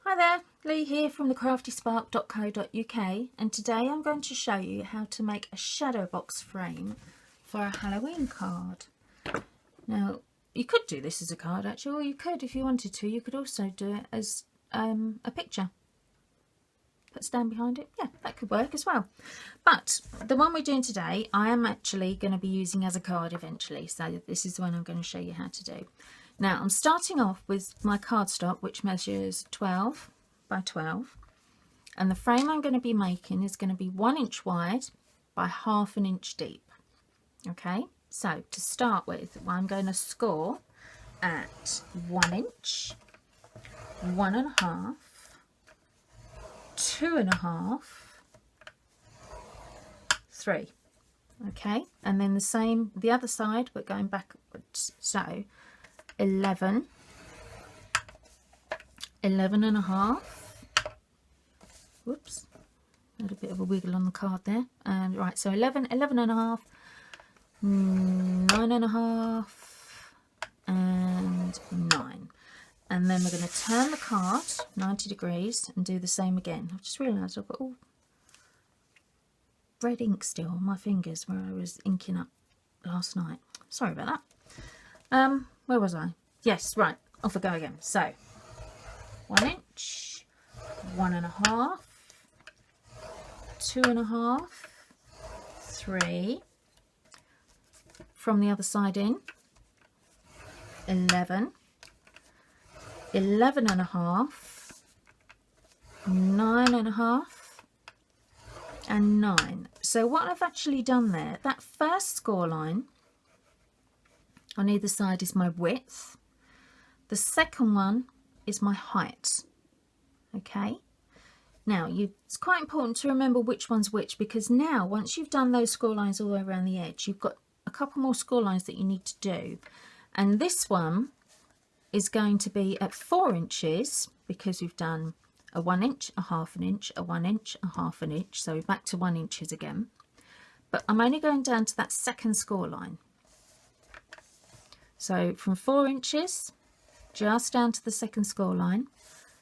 Hi there, Lee here from thecraftyspark.co.uk, and today I'm going to show you how to make a shadow box frame for a Halloween card. Now, you could do this as a card actually, or you could, if you wanted to, you could also do it as a picture. Put Stan behind it, yeah, that could work as well. But the one we're doing today, I am actually going to be using as a card eventually, so this is the one I'm going to show you how to do. Now, I'm starting off with my cardstock, which measures 12 by 12. And the frame I'm going to be making is going to be 1 inch wide by ½ inch deep. Okay, so to start with, I'm going to score at 1 inch, 1.5, 2.5, 3. Okay, and then the same, the other side, but going backwards. So 11, 11.5, whoops, had a bit of a wiggle on the card there, and right, so 11, 11.5, 9.5, and 9. And then we're going to turn the card 90 degrees and do the same again. I've just realised I've got all red ink still on my fingers where I was inking up last night. Sorry about that. Where was I? Yes, right, off I go again. So 1 inch, 1.5, 2.5, 3. From the other side in, 11, 11.5, 9.5, and 9. So what I've actually done there, that first score line on either side is my width. The second one is my height. Okay. Now, it's quite important to remember which one's which, because now once you've done those score lines all the way around the edge, you've got a couple more score lines that you need to do. And this one is going to be at 4 inches because we've done a 1 inch, a ½ inch, a 1 inch, a ½ inch. So we're back to 1 inches again. But I'm only going down to that second score line. So from 4 inches, just down to the second score line.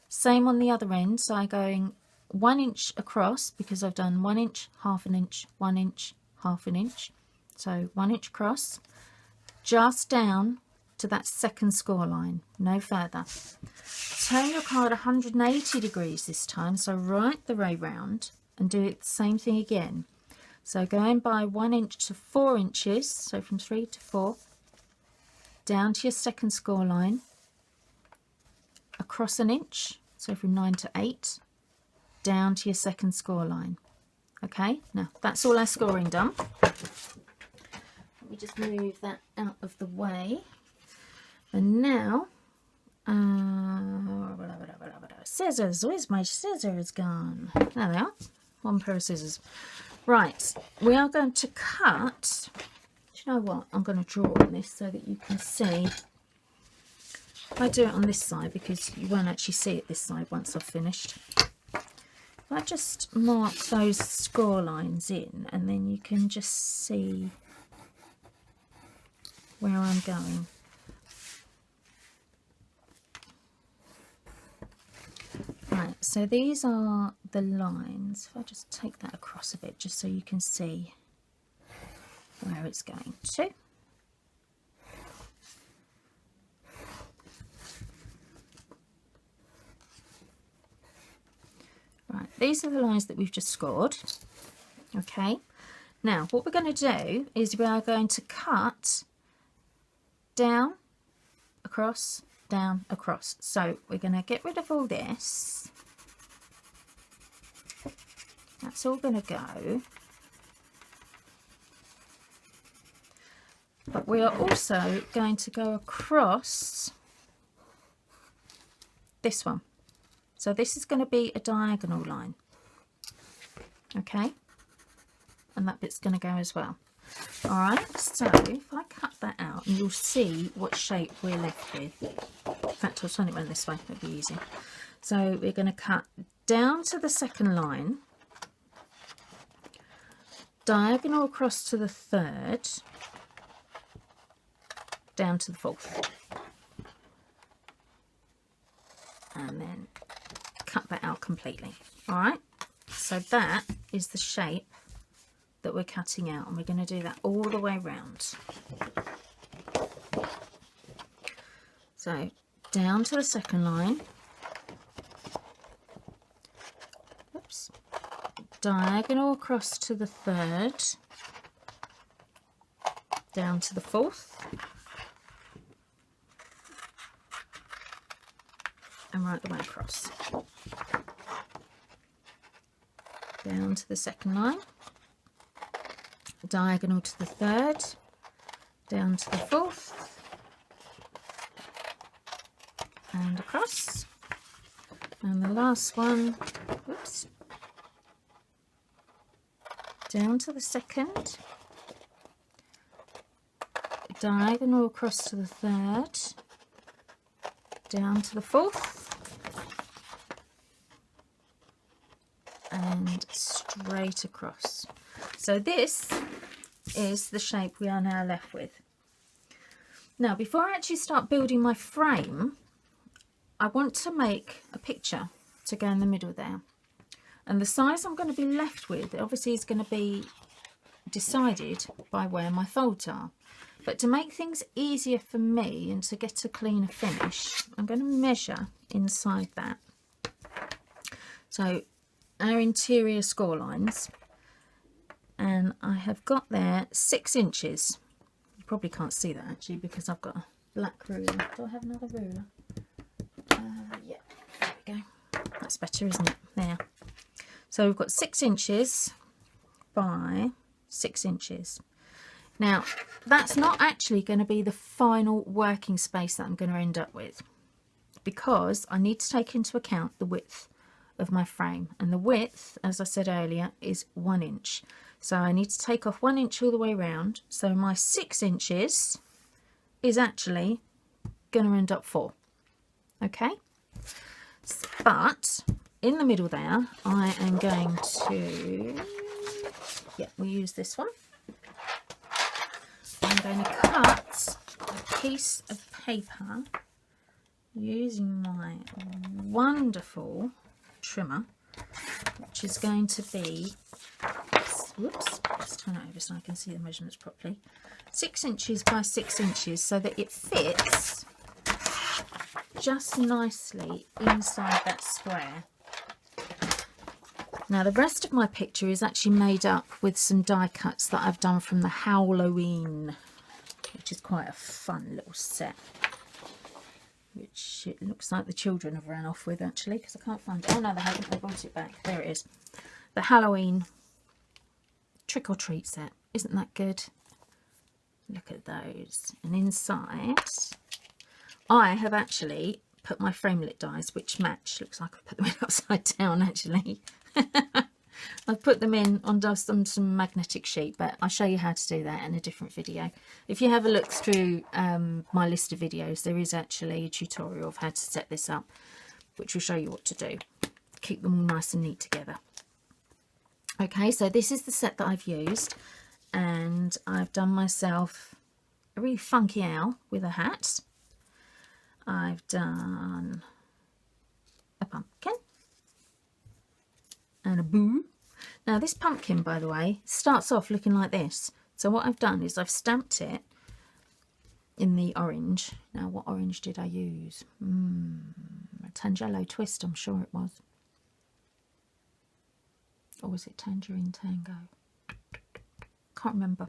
Same on the other end, so I'm going 1 inch across because I've done 1 inch, ½ inch, 1 inch, ½ inch. So 1 inch across, just down to that second score line, no further. Turn your card 180 degrees this time, so right the way round and do it the same thing again. So going by 1 inch to 4 inches, so from 3 to 4, down to your second score line, across an inch, so from 9 to 8, down to your second score line. Okay, now that's all our scoring done. Let me just move that out of the way. And now, scissors, where's my scissors gone? There they are, one pair of scissors. Right, we are going to cut, do you know what, I'm going to draw on this so that you can see. I do it on this side because you won't actually see it this side once I've finished. If I just mark those score lines in, and then you can just see where I'm going. Right, so these are the lines. If I just take that across a bit just so you can see where it's going to. Right, these are the lines that we've just scored. Okay, now what we're going to do is we are going to cut down, across, down, across. So we're going to get rid of all this. That's all going to go. But we are also going to go across this one. So this is going to be a diagonal line. Okay, and that bit's going to go as well. All right, so if I cut that out, and you'll see what shape we're left with. In fact, I'll turn it around this way, it'll be easy. So we're going to cut down to the second line, diagonal across to the third, down to the fourth, and then completely. All right, so that is the shape that we're cutting out, and we're going to do that all the way around. So down to the second line, oops, diagonal across to the third, down to the fourth, and right the way across. Down to the second line, diagonal to the third, down to the fourth, and across. And the last one, whoops, down to the second, diagonal across to the third, down to the fourth, and straight across. So this is the shape we are now left with. Now, before I actually start building my frame, I want to make a picture to go in the middle there. And the size I'm going to be left with obviously is going to be decided by where my folds are. But to make things easier for me and to get a cleaner finish, I'm going to measure inside that. So our interior score lines, and I have got there 6 inches. You probably can't see that actually because I've got a black ruler. Do I have another ruler? Yeah, there we go. That's better, isn't it? There. So we've got 6 inches by 6 inches. Now, that's not actually going to be the final working space that I'm going to end up with, because I need to take into account the width of my frame, and the width, as I said earlier, is 1 inch. So I need to take off 1 inch all the way around. So my 6 inches is actually going to end up 4. Okay, but in the middle there, I am going to, yeah, we'll use this one. I'm going to cut a piece of paper using my wonderful trimmer, which is going to be, whoops, let's turn it over so I can see the measurements properly, 6 inches by 6 inches, so that it fits just nicely inside that square. Now the rest of my picture is actually made up with some die cuts that I've done from the howl-o-ween, which is quite a fun little set, which it looks like the children have ran off with actually, because I can't find it. Oh no, they haven't, they brought it back. There it is. The Halloween trick or treat set. Isn't that good? Look at those. And inside I have actually put my framelit dies, which match. Looks like I've put them in upside down actually. I've put them in on some magnetic sheet, but I'll show you how to do that in a different video. If you have a look through my list of videos, there is actually a tutorial of how to set this up, which will show you what to do. Keep them all nice and neat together. Okay, so this is the set that I've used, and I've done myself a really funky owl with a hat. I've done a pumpkin and a boo. Now this pumpkin, by the way, starts off looking like this. So what I've done is I've stamped it in the orange. Now what orange did I use? A Tangelo Twist, I'm sure it was. Or was it Tangerine Tango? Can't remember.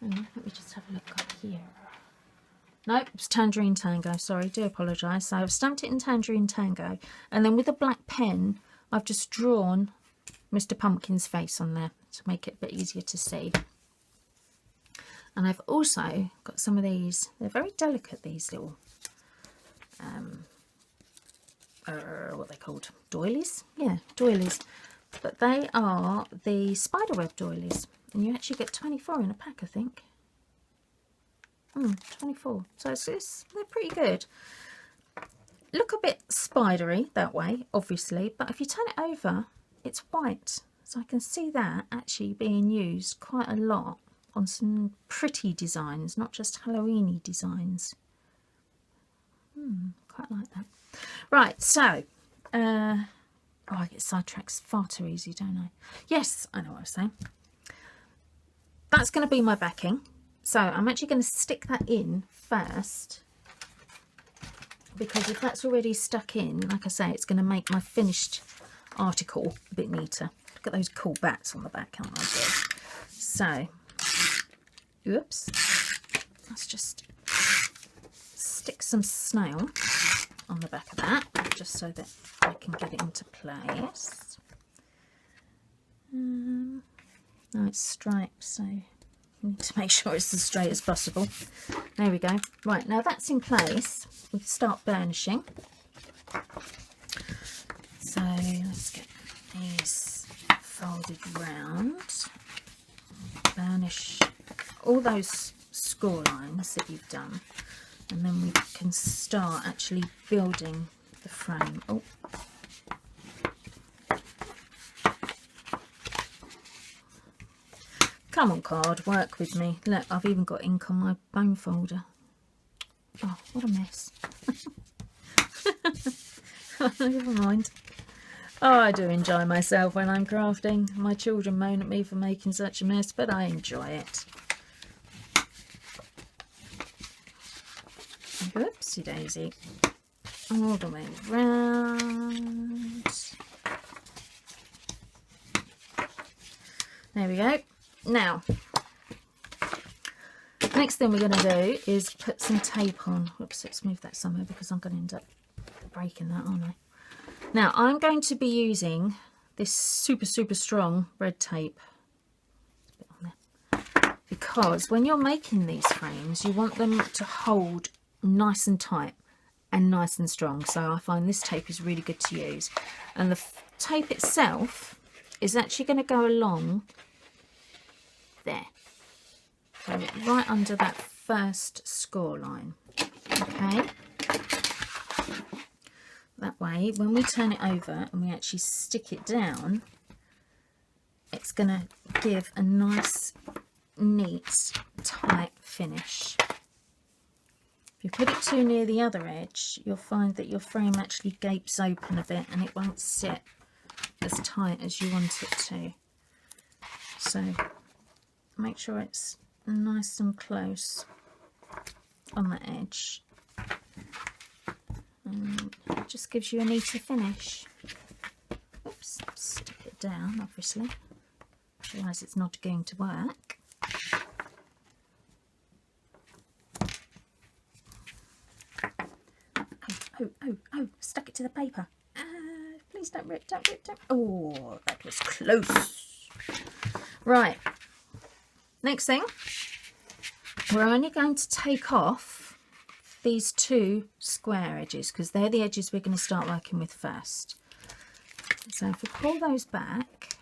Let me just have a look up here. Nope, it's Tangerine Tango. Sorry, do apologise. So I've stamped it in Tangerine Tango, and then with a black pen I've just drawn Mr. Pumpkin's face on there to make it a bit easier to see. And I've also got some of these. They're very delicate, these little what are they called? Doilies? Yeah, doilies. But they are the spiderweb doilies, and you actually get 24 in a pack, I think. 24. So they're pretty good. Look a bit spidery that way, obviously, but if you turn it over, it's white. So I can see that actually being used quite a lot on some pretty designs, not just Halloween-y designs. Quite like that. Right, so I Oh, I get sidetracked far too easy, don't I? Yes, I know what I was saying. That's going to be my backing. So I'm actually going to stick that in first, because if that's already stuck in, like I say, it's going to make my finished article a bit neater. Look at those cool bats on the back, aren't they good? So, oops, let's just stick some snail on the back of that, just so that I can get it into place. Now it's striped, so you need to make sure it's as straight as possible. There we go. Right, now that's in place, we can start burnishing. So let's get these folded round. Burnish all those score lines that you've done, and then we can start actually building the frame. Oh, come on card, work with me. Look, I've even got ink on my bone folder. Oh, what a mess. Never mind. Oh, I do enjoy myself when I'm crafting. My children moan at me for making such a mess, but I enjoy it. Whoopsie daisy. All the way round. There we go. Now, next thing we're going to do is put some tape on. Whoops, let's move that somewhere because I'm going to end up breaking that, aren't I? Now, I'm going to be using this super strong red tape, because when you're making these frames, you want them to hold nice and tight and nice and strong. So I find this tape is really good to use. And the tape itself is actually going to go along there. So right under that first score line. Okay. That way, when we turn it over and we actually stick it down, it's going to give a nice, neat, tight finish. If you put it too near the other edge, you'll find that your frame actually gapes open a bit and it won't sit as tight as you want it to. So make sure it's nice and close on the edge. And it just gives you a neater finish. Oops, stick it down, obviously, otherwise it's not going to work. Oh, stuck it to the paper. Please don't rip, don't. Oh, that was close. Right, next thing, we're only going to take off these two square edges because they're the edges we're going to start working with first. So if we pull those back,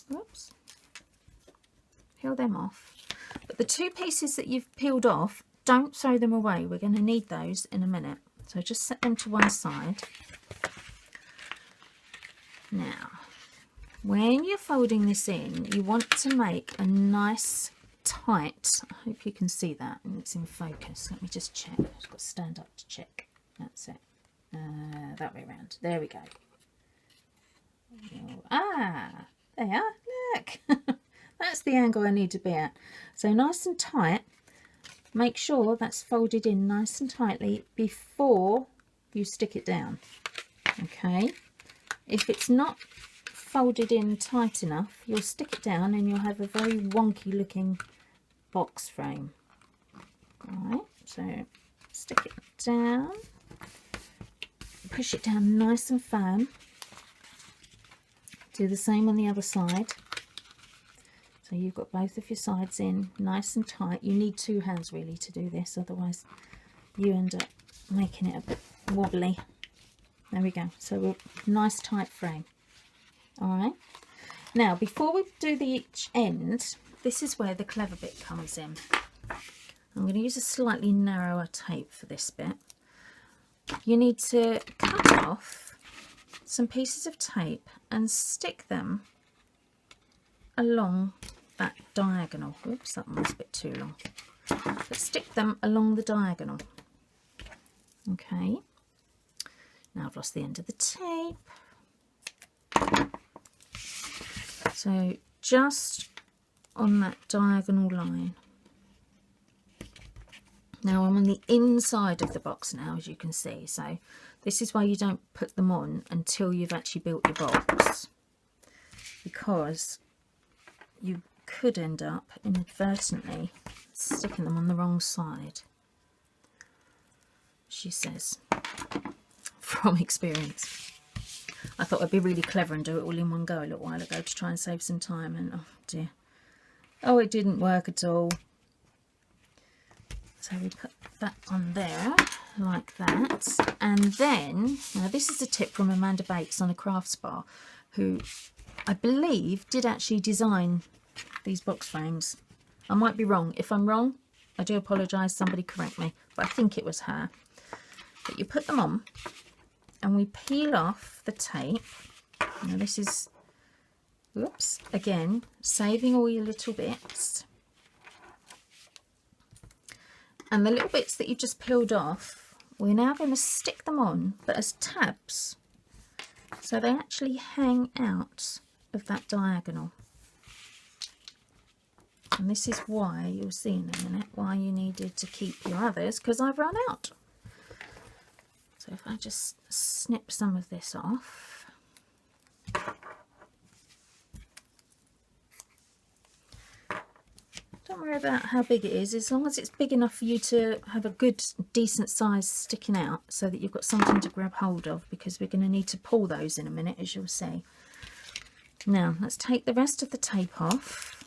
whoops, peel them off. But the two pieces that you've peeled off, don't throw them away. We're going to need those in a minute. So just set them to one side. Now, when you're folding this in, you want to make a nice tight, I hope you can see that and it's in focus. Let me just check. I've got to stand up to check. That's it. That way around. There we go. Ah, there. Look. That's the angle I need to be at. So nice and tight. Make sure that's folded in nice and tightly before you stick it down. Okay. If it's not folded in tight enough, you'll stick it down and you'll have a very wonky looking box frame. Alright, so stick it down, push it down nice and firm. Do the same on the other side. So you've got both of your sides in nice and tight. You need two hands really to do this, otherwise you end up making it a bit wobbly. There we go. So we're nice tight frame. Alright. Now before we do the each end, this is where the clever bit comes in. I'm going to use a slightly narrower tape for this bit. You need to cut off some pieces of tape and stick them along that diagonal. Oops, that one was a bit too long. But stick them along the diagonal. Okay. Now I've lost the end of the tape. So just on that diagonal line. Now I'm on the inside of the box now, as you can see. So this is why you don't put them on until you've actually built your box, because you could end up inadvertently sticking them on the wrong side, she says, from experience. I thought I'd be really clever and do it all in one go a little while ago to try and save some time, and oh dear. Oh, it didn't work at all. So we put that on there like that, and then, now this is a tip from Amanda Bakes on a crafts bar, who I believe did actually design these box frames. I might be wrong. If I'm wrong, I do apologise, somebody correct me, but I think it was her. But you put them on and we peel off the tape. Now this is, whoops, again, saving all your little bits. And the little bits that you just peeled off, we're now going to stick them on, but as tabs, so they actually hang out of that diagonal. And this is why, you'll see in a minute, why you needed to keep your others, because I've run out. So if I just snip some of this off. Don't worry about how big it is, as long as it's big enough for you to have a good, decent size sticking out, so that you've got something to grab hold of, because we're going to need to pull those in a minute, as you'll see. Now, let's take the rest of the tape off.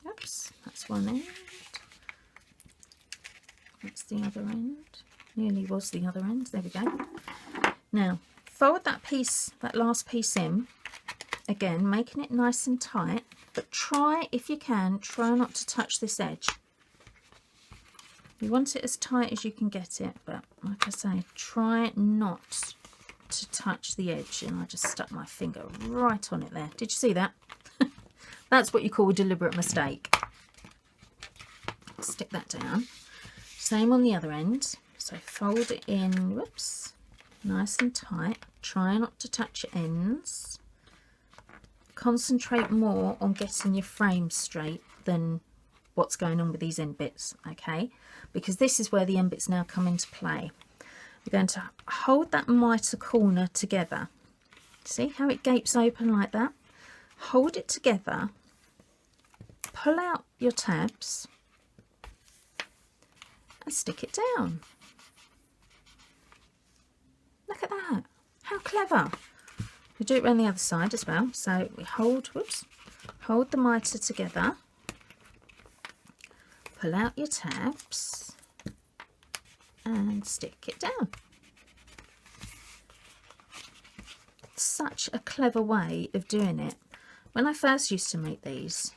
Oops, that's one end. That's the other end. Nearly was the other end. There we go. Now, fold that piece, that last piece in. Again, making it nice and tight. But try, if you can, try not to touch this edge. You want it as tight as you can get it, but like I say, try not to touch the edge. And I just stuck my finger right on it there. Did you see that? That's what you call a deliberate mistake. Stick that down. Same on the other end. So fold it in, whoops, nice and tight. Try not to touch your ends. Concentrate more on getting your frame straight than what's going on with these end bits, okay? Because this is where the end bits now come into play. We're going to hold that mitre corner together. See how it gapes open like that? Hold it together, pull out your tabs and stick it down. Look at that, how clever. We do it around the other side as well. So we hold, whoops, hold the mitre together, pull out your tabs and stick it down. Such a clever way of doing it. When I first used to make these,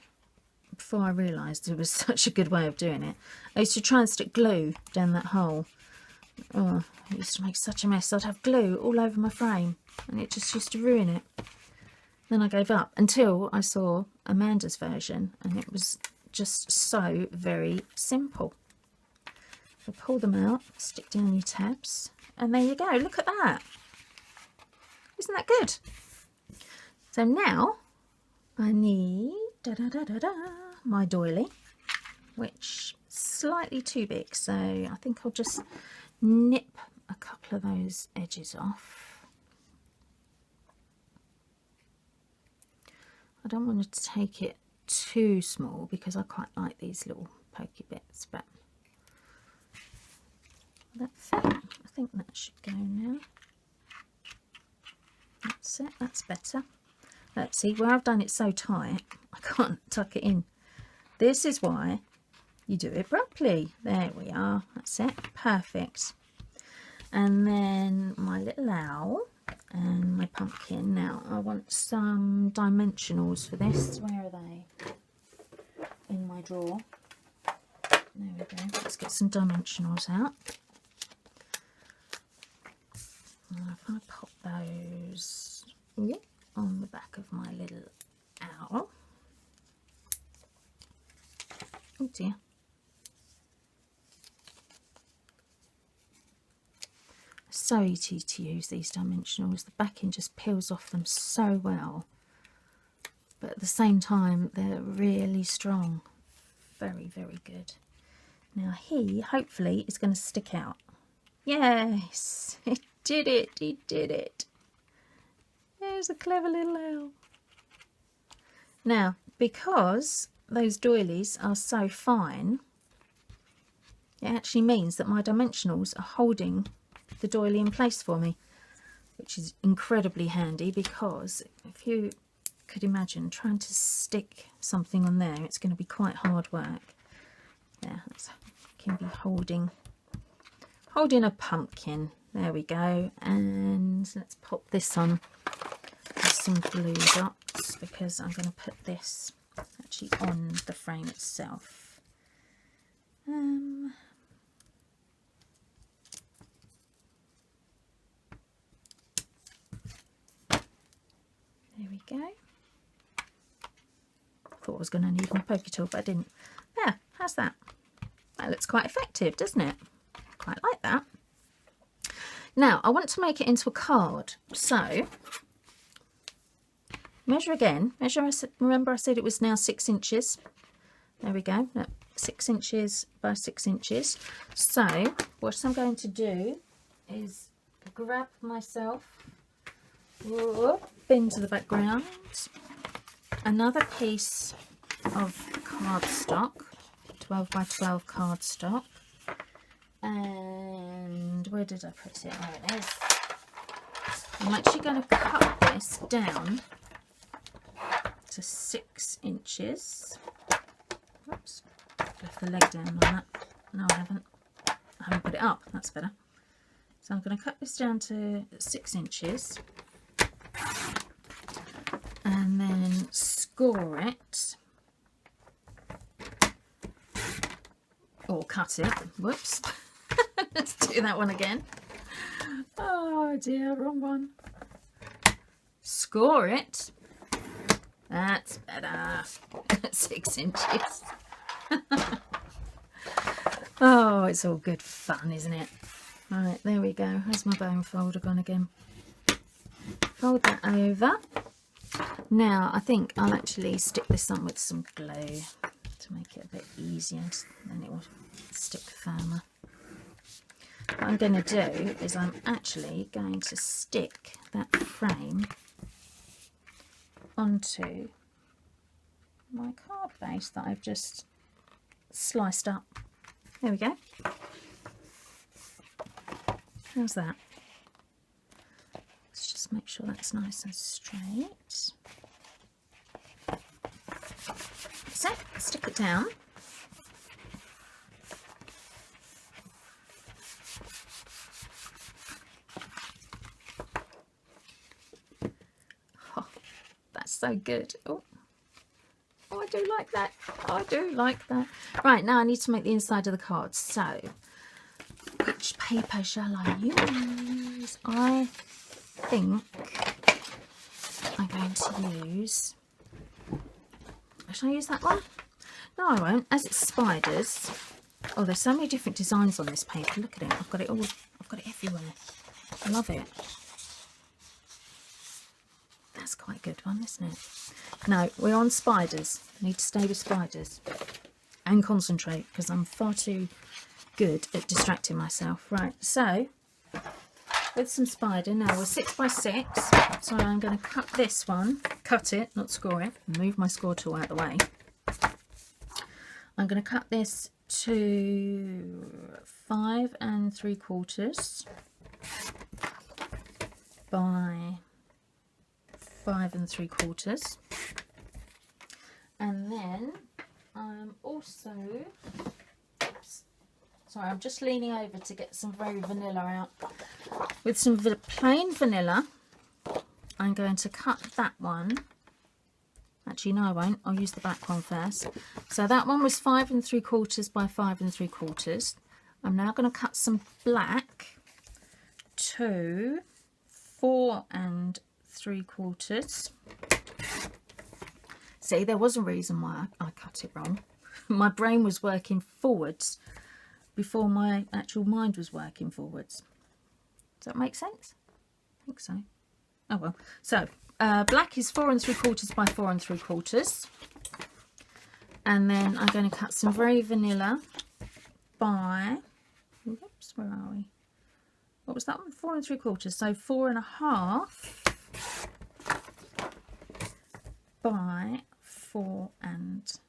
before I realised it was such a good way of doing it, I used to try and stick glue down that hole. Oh, it used to make such a mess. I'd have glue all over my frame and it just used to ruin it. Then I gave up until I saw Amanda's version, and it was just so very simple. So pull them out, stick down your tabs, and there you go. Look at that. Isn't that good? So now I need my doily, which is slightly too big, so I think I'll just nip a couple of those edges off. I don't want to take it too small because I quite like these little pokey bits, but that's it. I think that should go now. That's it, that's better. Let's see, where I've done it so tight, I can't tuck it in. This is why you do it properly. There we are, that's it, perfect. And then my little owl and my pumpkin. Now I want some dimensionals for this. Where are they? In my drawer. There we go. Let's get some dimensionals out. And if I pop those on the back of my little owl. Oh dear. So easy to use these dimensionals. The backing just peels off them so well. but at the same time they're really strong. Very, very good. Now he hopefully is going to stick out. Yes, it did it, he did it. There's a clever little owl. Now, because those doilies are so fine, it actually means that my dimensionals are holding the doily in place for me, which is incredibly handy, because if you could imagine trying to stick something on there, it's going to be quite hard work. Yeah, that's, can be holding a pumpkin. There we go. And let's pop this on with some glue dots, because I'm going to put this actually on the frame itself. There we go. Thought I was going to need my pokey tool, but I didn't. There, how's that? That looks quite effective, doesn't it? Quite like that. Now, I want to make it into a card. So, measure again. Measure, remember I said it was now 6 inches. There we go. Look, 6 inches by 6 inches. So, what I'm going to do is grab myself, bin to the background, another piece of cardstock, 12 by 12 cardstock, and where did I put it? Oh, it is. I'm actually going to cut this down to 6 inches. Oops, left the leg down on that. No, I haven't put it up. That's better. So I'm going to cut this down to 6 inches and then score it, or cut it. Whoops. Let's do that one again. Oh dear, wrong one. Score it. That's better. 6 inches. Oh, it's all good fun, isn't it? Right, there we go. Where's my bone folder gone again? Fold that over. Now, I think I'll actually stick this on with some glue to make it a bit easier, then it will stick firmer. What I'm going to do is I'm actually going to stick that frame onto my card base that I've just sliced up. There we go. How's that? Let's just make sure that's nice and straight. So, stick it down. Oh, that's so good. Oh, I do like that. I do like that. Right, now I need to make the inside of the card. So, which paper shall I use? I think I'm going to use... Shall I use that one? No, I won't, as it's spiders. Oh, there's so many different designs on this paper. Look at it. I've got it all. I've got it everywhere. I love it. That's quite a good one, isn't it? No, we're on spiders. I need to stay with spiders and concentrate, because I'm far too good at distracting myself. Right, so with some spider, now we're 6 by 6, so I'm going to cut this one, cut it, not score it, move my score tool out of the way. I'm going to cut this to 5 3/4 by 5 3/4, and then I'm also, oops, sorry, I'm just leaning over to get some very vanilla out. With some plain vanilla, I'm going to cut that one. Actually, no, I won't. I'll use the back one first. So that one was 5 3/4 by 5 3/4. I'm now going to cut some black to 4 3/4. See, there was a reason why I cut it wrong. My brain was working forwards before my actual mind was working forwards. Does that make sense? I think so. Oh well. So black is 4 3/4 by 4 3/4. And then I'm going to cut some very vanilla by, oops, where are we? What was that one? 4 3/4. So 4 1/2 by 4 1/2.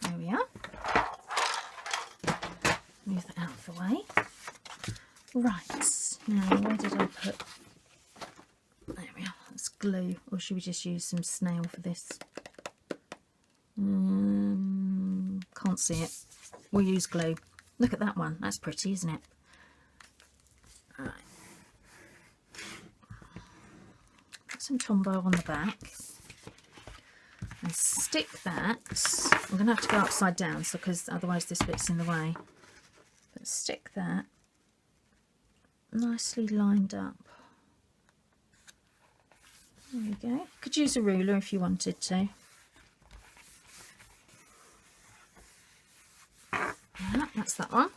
There we are. Move that out of the way. Right, now where did I put? There we are. That's glue, or should we just use some snail for this? Can't see it. We'll use glue. Look at that one. That's pretty, isn't it? Right. Put some Tombow on the back and stick that. I'm going to have to go upside down, so because otherwise this bit's in the way. But stick that nicely lined up. There we go. Could use a ruler if you wanted to. Yeah, that's that one.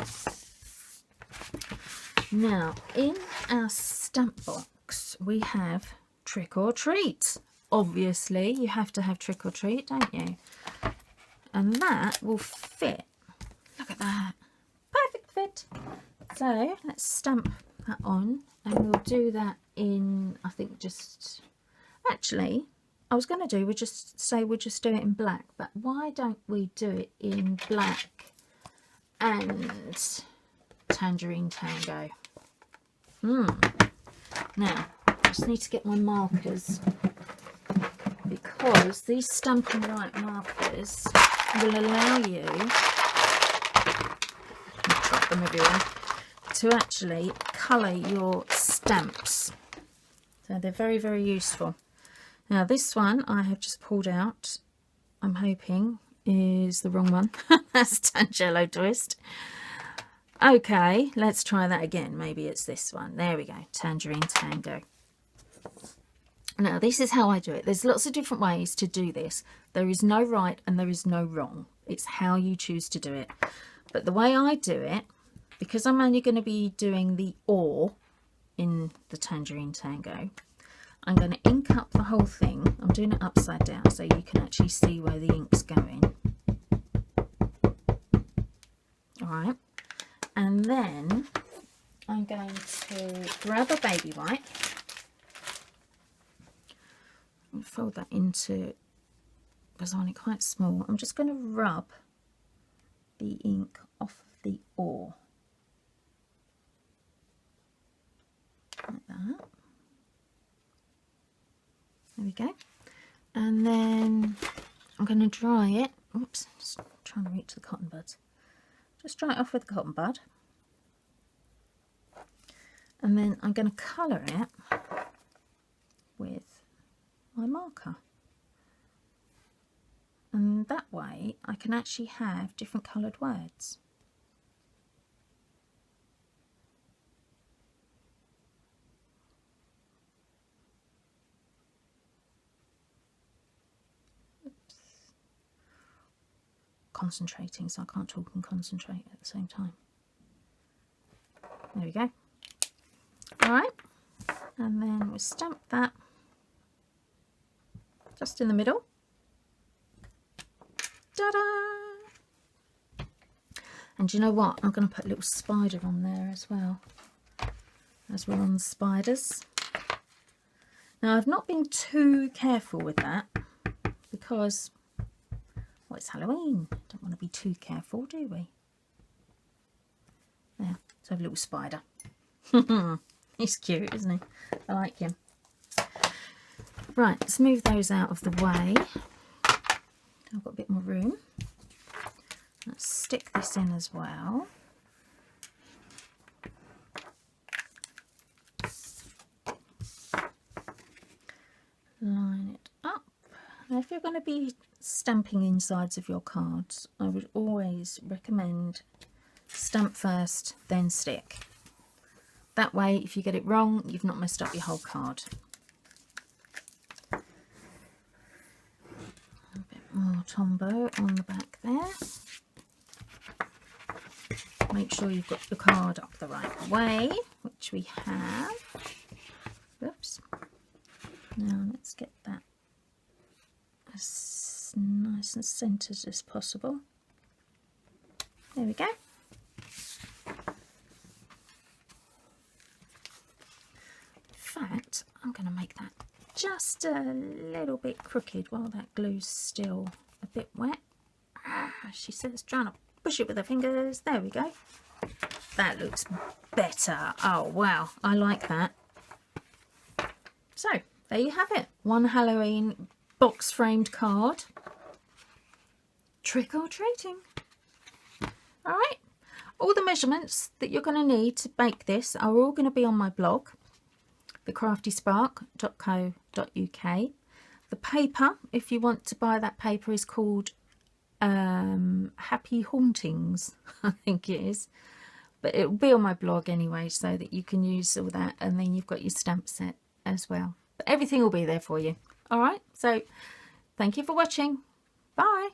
Now, in our stamp box, we have Trick or Treat. Obviously, you have to have Trick or Treat, don't you? And that will fit. Look at that. Perfect fit. So, let's stamp that on. And we'll do that in, I think, just... Actually, I was going to do, we'll just do it in black. But why don't we do it in black and Tangerine Tango? Now, I just need to get my markers, because these Stampin' Right markers will allow you, drop them everywhere, to actually colour your stamps. So they're very, very useful. Now this one I have just pulled out, I'm hoping is the wrong one. That's Tangelo Twist. Okay, let's try that again. Maybe it's this one. There we go, Tangerine Tango. Now this is how I do it. There's lots of different ways to do this. There is no right and there is no wrong. It's how you choose to do it. But the way I do it, because I'm only going to be doing the or in the Tangerine Tango, I'm going to ink up the whole thing. I'm doing it upside down so you can actually see where the ink's going. Alright, and then I'm going to grab a baby wipe and fold that into, because I want it quite small. I'm just going to rub the ink off of the or. Like that. There we go. And then I'm going to dry it. Oops, just trying to reach the cotton buds. Just dry it off with the cotton bud. And then I'm going to colour it with my marker. And that way I can actually have different coloured words. Concentrating, so I can't talk and concentrate at the same time. There we go. Alright, and then we'll stamp that just in the middle. Ta-da! And you know what? I'm going to put a little spider on there as well, as we're on spiders. Now I've not been too careful with that because, well, it's Halloween. Don't want to be too careful, do we? There, let's have a little spider. He's cute, isn't he? I like him. Right, let's move those out of the way. I've got a bit more room. Let's stick this in as well. Line it up. Now, if you're going to be stamping insides of your cards, I would always recommend stamp first, then stick. That way, if you get it wrong, you've not messed up your whole card. A bit more Tombow on the back there. Make sure you've got your card up the right way, which we have. Oops. Now let's get that as nice and centered as possible. There we go. In fact, I'm going to make that just a little bit crooked while that glue's still a bit wet. She says trying to push it with her fingers. There we go. That looks better. Oh wow, I like that. So there you have it, one Halloween box framed card. Trick or treating. All right, all the measurements that you're going to need to make this are all going to be on my blog, thecraftyspark.co.uk. The paper, if you want to buy that paper, is called Happy Hauntings, I think it is, but it will be on my blog anyway, so that you can use all that, and then you've got your stamp set as well. But everything will be there for you. All right, so thank you for watching. Bye.